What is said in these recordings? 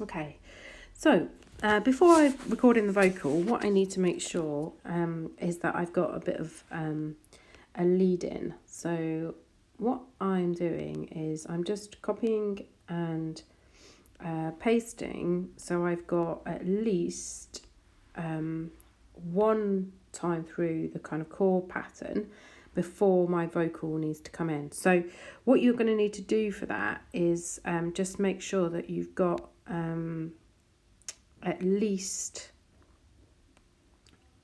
Okay, so before I record in the vocal, what I need to make sure is that I've got a bit of a lead in. So what I'm doing is I'm just copying and pasting, so I've got at least one time through the kind of chord pattern before my vocal needs to come in. So what you're going to need to do for that is just make sure that you've got at least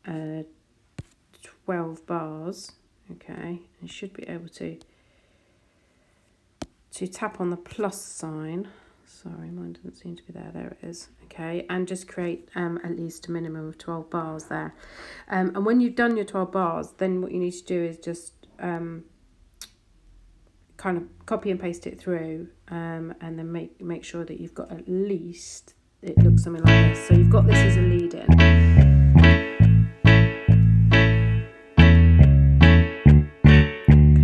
12 bars. Okay, you should be able to tap on the plus sign. Sorry, mine doesn't seem to be there. There it is. Okay, and just create at least a minimum of 12 bars there. And when you've done your 12 bars, then what you need to do is just kind of copy and paste it through, and then make sure that you've got at least, it looks something like this. So you've got this as a lead in.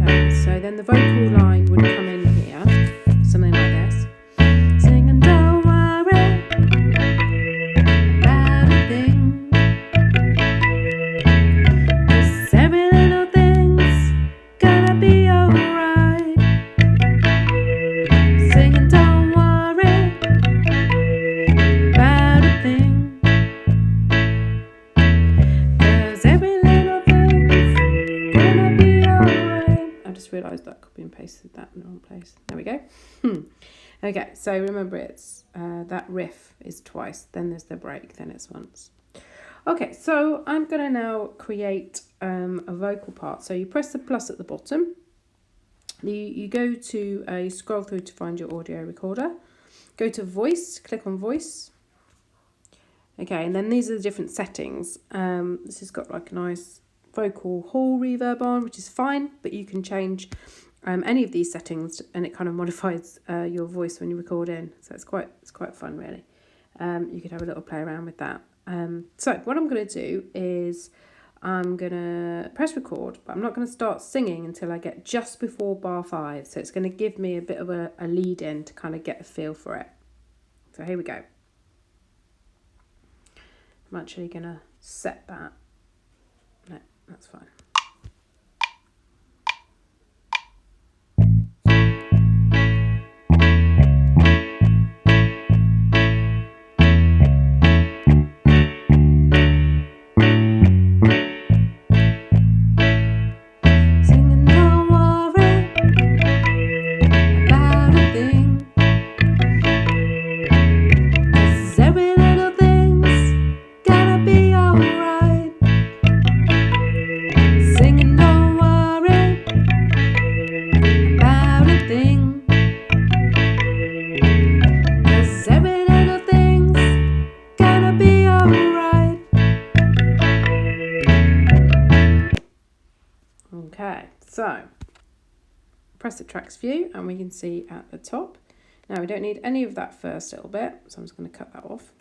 Okay, so then the vocal line would come in here, something like this. Singing, don't worry about a thing, 'cause every little thing's gonna be alright. Singing, don't worry about a thing, 'cause every little thing's gonna be alright. I just realised that I copy and pasted that in the wrong place. There we go. Okay, so remember it's that riff is twice, then there's the break, then it's once. Okay, so I'm going to now create a vocal part. So you press the plus at the bottom. You go to, you scroll through to find your audio recorder. Go to voice, click on voice. Okay, and then these are the different settings. This has got like a nice vocal hall reverb on, which is fine, but you can change any of these settings and it kind of modifies your voice when you record in. So it's quite fun, really. You could have a little play around with that. So what I'm going to do is I'm going to press record, but I'm not going to start singing until I get just before bar 5. So it's going to give me a bit of a lead in to kind of get a feel for it. So here we go. I'm actually going to set that. No, that's fine. Okay, so press the tracks view and we can see at the top. Now we don't need any of that first little bit, so I'm just going to cut that off.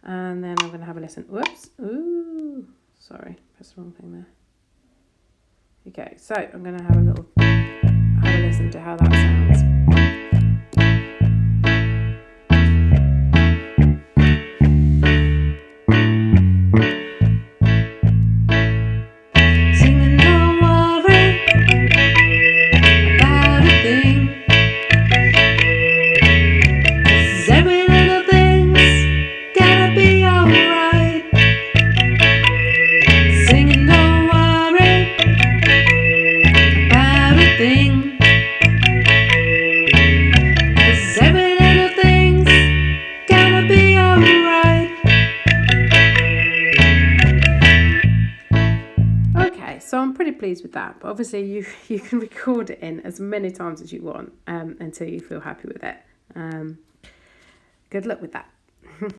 And then I'm going to have a listen. Whoops. Ooh, sorry, press the wrong thing there. Okay, so I'm going to have a listen to how that sounds. So I'm pretty pleased with that, but obviously you can record it in as many times as you want until you feel happy with it. Good luck with that.